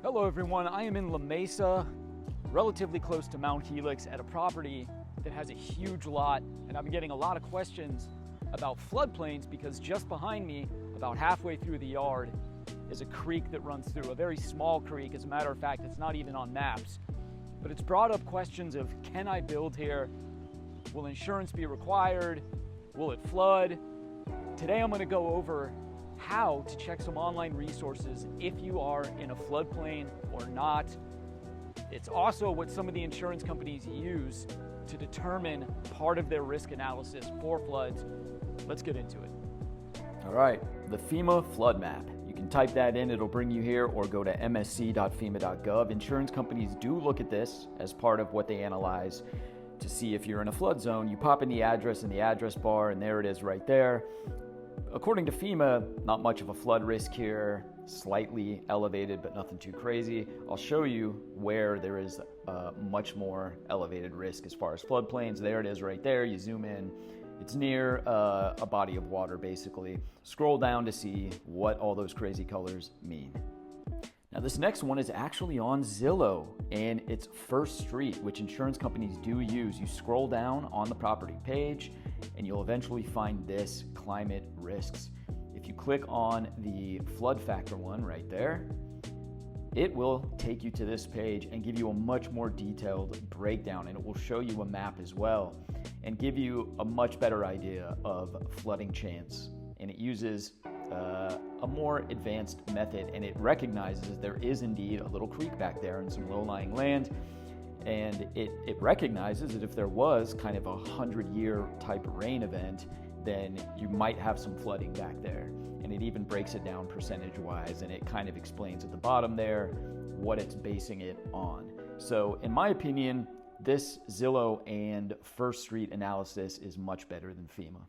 Hello everyone, I am in La Mesa, relatively close to Mount Helix at a property that has a huge lot, and I've been getting a lot of questions about floodplains because just behind me, about halfway through the yard, is a creek that runs through, a very small creek. As a matter of fact, it's not even on maps, but it's brought up questions of, can I build here? Will insurance be required? Will it flood? Today I'm going to go over how to check some online resources if you are in a floodplain or not. It's also what some of the insurance companies use to determine part of their risk analysis for floods. Let's get into it. All right, the FEMA flood map. You can type that in, it'll bring you here, or go to msc.fema.gov. Insurance companies do look at this as part of what they analyze to see if you're in a flood zone. You pop in the address in the address bar, and there it is right there. According to FEMA, not much of a flood risk here, slightly elevated, but nothing too crazy. I'll show you where there is much more elevated risk as far as floodplains. There it is right there. You zoom in. It's near a body of water, basically. Scroll down to see what all those crazy colors mean. Now, this next one is actually on Zillow, and it's First Street, which insurance companies do use. You scroll down on the property page, and you'll eventually find this, climate risks. If you click on the flood factor one right there, it will take you to this page and give you a much more detailed breakdown, and it will show you a map as well and give you a much better idea of flooding chance. And it uses a more advanced method, and it recognizes there is indeed a little creek back there and some low-lying land, and it recognizes that if there was kind of a 100-year type rain event, then you might have some flooding back there. And it even breaks it down percentage-wise, and it kind of explains at the bottom there what it's basing it on. So in my opinion, this Zillow and First Street analysis is much better than FEMA.